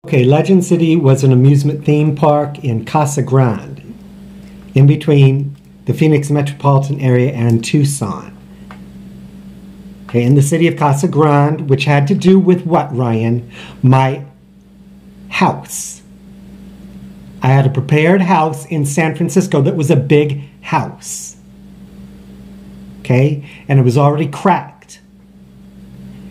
Okay, Legend City was an amusement theme park in Casa Grande, in between the Phoenix metropolitan area and Tucson. Okay, in the city of Casa Grande, which had to do with what, Ryan? My house. I had a prepared house in San Francisco that was a big house. Okay, and it was already cracked.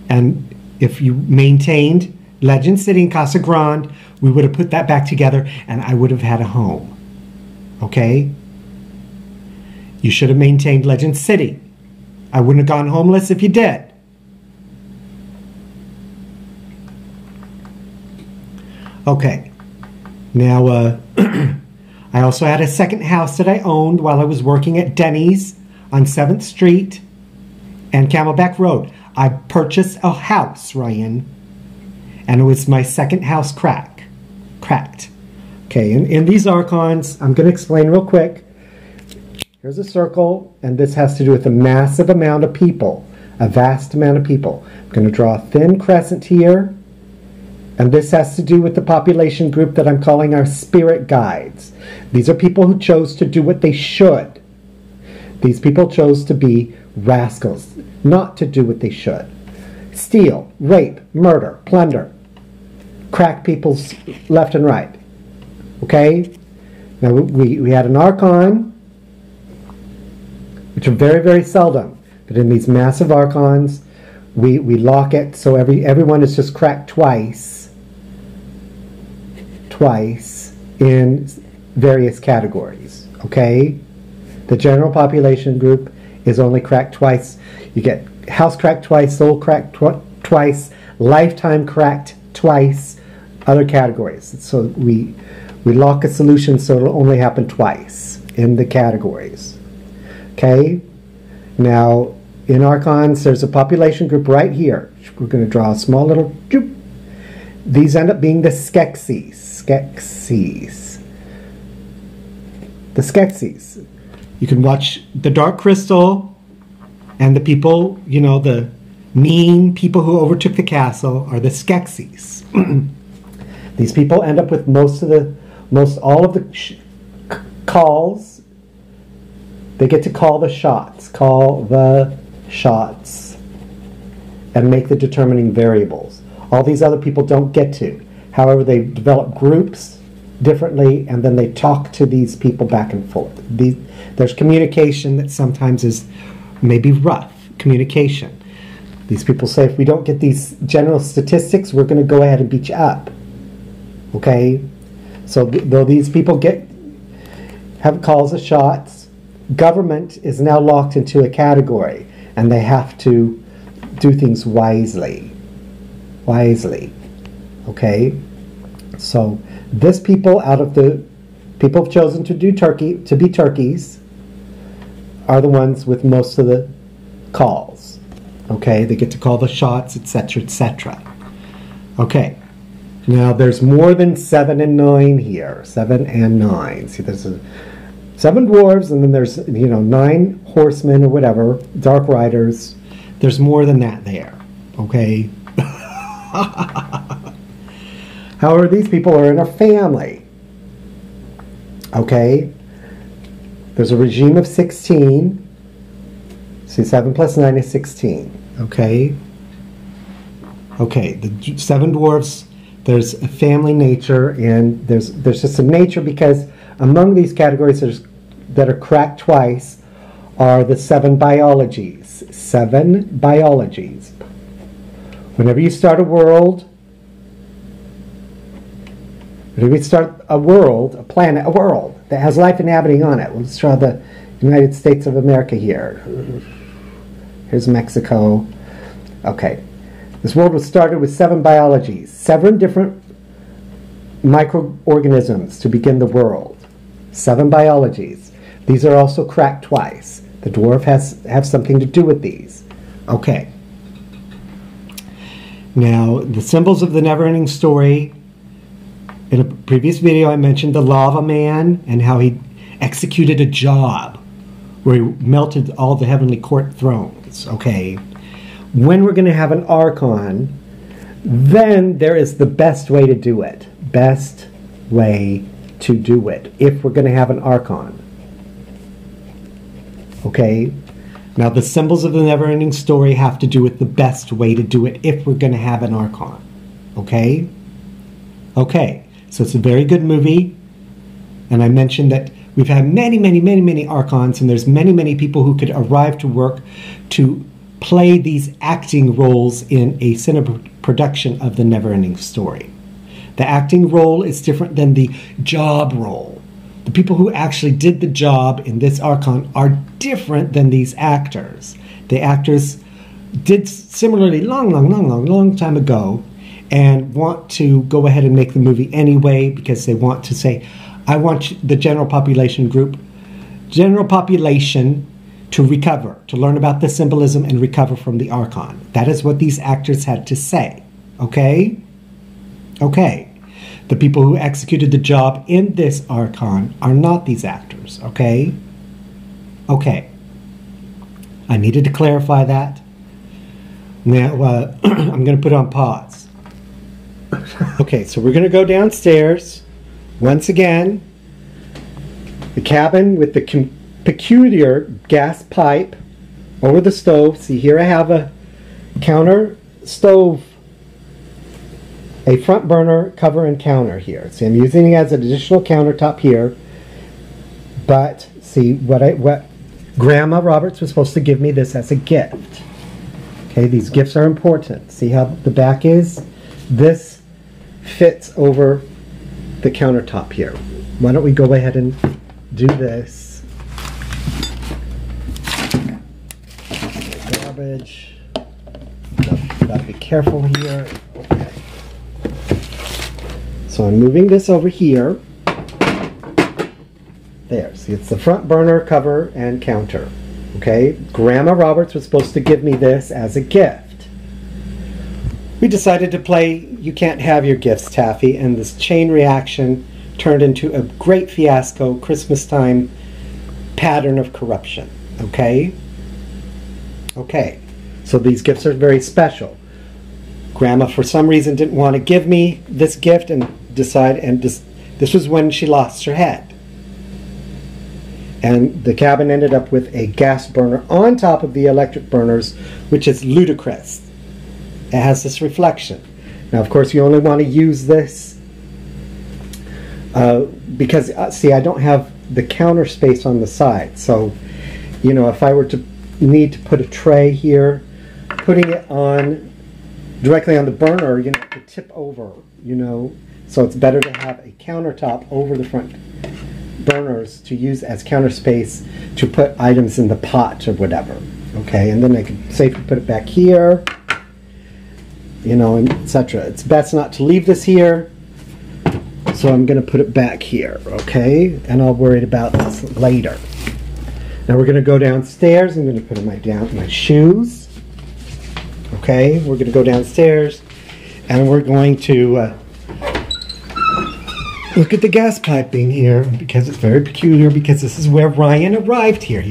And if you maintained Legend City and Casa Grande, we would have put that back together and I would have had a home. Okay? You should have maintained Legend City. I wouldn't have gone homeless if you did. Okay. Now, I also had a second house that I owned while I was working at Denny's on 7th Street and Camelback Road. I purchased a house, Ryan. And it was my second house cracked. Okay, in these archons, I'm going to explain real quick. Here's a circle, and this has to do with a massive amount of people, a vast amount of people. I'm going to draw a thin crescent here, and this has to do with the population group that I'm calling our spirit guides. These are people who chose to do what they should. These people chose to be rascals, not to do what they should. Steal, rape, murder, plunder, crack people's left and right. Okay? Now we had an archon, which are very, very seldom. But in these massive archons, we lock it so everyone is just cracked twice in various categories. Okay? The general population group is only cracked twice. You get house cracked twice, soul cracked twice, lifetime cracked twice, other categories. So we lock a solution so it'll only happen twice in the categories. Okay? Now, in archons, there's a population group right here. We're going to draw a small little... These end up being the Skeksis. The Skeksis. You can watch The Dark Crystal and the people, you know, the mean people who overtook the castle are the Skeksis. These people end up with most all of the calls. They get to call the shots. Call the shots. And make the determining variables. All these other people don't get to. However, they develop groups differently, and then they talk to these people back and forth. There's communication that sometimes is maybe rough communication. These people say, if we don't get these general statistics, we're going to go ahead and beat you up. Okay? So though these people have calls of shots, government is now locked into a category, and they have to do things wisely. Okay? So this people, out of the people who've chosen to be turkeys, are the ones with most of the calls. Okay? They get to call the shots, etc., etc. Okay. Now, there's more than 7 and 9 here. 7 and 9. See, there's 7 dwarves, and then there's, 9 horsemen or whatever, dark riders. There's more than that there. Okay? However, these people are in a family. Okay? There's a regime of 16. See, 7 plus 9 is 16. Okay? Okay, the 7 dwarfs, there's a family nature, and there's just a nature, because among these categories that are cracked twice are the 7 biologies. 7 biologies. Whenever you start a world, a world that has life inhabiting on it. Let's draw the United States of America here. Here's Mexico. Okay. This world was started with 7 biologies, 7 different microorganisms to begin the world. 7 biologies. These are also cracked twice. The dwarf have something to do with these. Okay. Now, the symbols of the never-ending story. In a previous video, I mentioned the lava man and how he executed a job where he melted all the heavenly court thrones. Okay. When we're going to have an archon, Then there is the best way to do it. Best way to do it if we're going to have an archon. Okay? Now the symbols of the never-ending story have to do with the best way to do it if we're going to have an archon. Okay? Okay. So it's a very good movie. And I mentioned that we've had many, many, many, many archons, and there's many, many people who could arrive to work to play these acting roles in a cinema production of the never-ending story. The acting role is different than the job role. The people who actually did the job in this archon are different than these actors. The actors did similarly long time ago and want to go ahead and make the movie anyway because they want to say, I want the general population to recover, to learn about the symbolism and recover from the archon. That is what these actors had to say. Okay? Okay. The people who executed the job in this archon are not these actors. Okay? Okay. I needed to clarify that. Now, I'm going to put on pause. Okay, so we're going to go downstairs. Once again, the cabin with the peculiar gas pipe over the stove. See, here I have a counter stove, a front burner cover and counter here. See, I'm using it as an additional countertop here. But see, what Grandma Roberts was supposed to give me this as a gift. Okay, these gifts are important. See how the back is? This fits over the countertop here. Why don't we go ahead and do this? Garbage. Gotta be careful here. Okay. So I'm moving this over here. There. See, it's the front burner cover and counter. Okay. Grandma Roberts was supposed to give me this as a gift. We decided to play You Can't Have Your Gifts, Taffy, and this chain reaction turned into a great fiasco, Christmas time pattern of corruption. Okay? Okay. So these gifts are very special. Grandma, for some reason, didn't want to give me this gift and this was when she lost her head. And the cabin ended up with a gas burner on top of the electric burners, which is ludicrous. It has this reflection. Now, of course, you only want to use this because, see, I don't have the counter space on the side. So, you know, if I were to need to put a tray here, putting it on directly on the burner, you know, it could tip over, you know. So it's better to have a countertop over the front burners to use as counter space to put items in the pot or whatever. Okay, and then I can safely put it back here. You know, etc. It's best not to leave this here, so I'm going to put it back here, okay? And I'll worry about this later. Now we're going to go downstairs. I'm going to put on my shoes. Okay, we're going to go downstairs, and we're going to look at the gas piping here because it's very peculiar. Because this is where Ryan arrived here.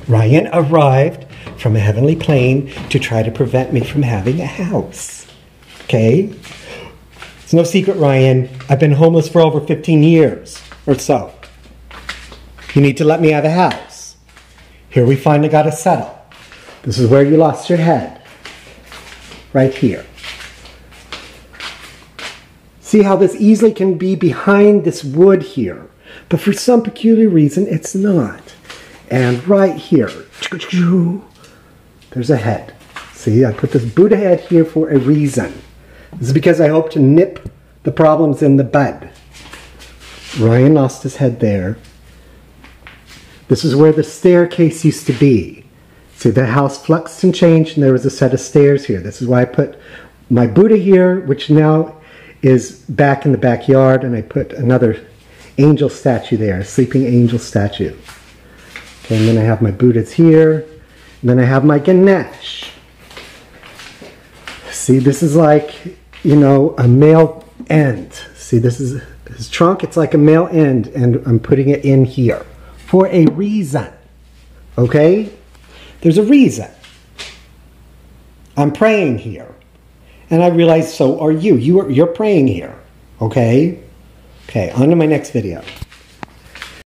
Ryan arrived from a heavenly plane to try to prevent me from having a house. Okay? It's no secret, Ryan. I've been homeless for over 15 years or so. You need to let me have a house. Here we finally got a setup. This is where you lost your head. Right here. See how this easily can be behind this wood here. But for some peculiar reason, it's not. And right here, there's a head. See, I put this Buddha head here for a reason. This is because I hope to nip the problems in the bud. Ryan lost his head there. This is where the staircase used to be. See, the house fluxed and changed, and there was a set of stairs here. This is why I put my Buddha here, which now is back in the backyard, and I put another angel statue there, a sleeping angel statue. Okay, and then I have my Buddhas here, and then I have my Ganesh. See, this is like, you know, a male end. See, this is his trunk, it's like a male end, and I'm putting it in here for a reason. Okay? There's a reason. I'm praying here. And I realized so are you. You're praying here. Okay? Okay, on to my next video.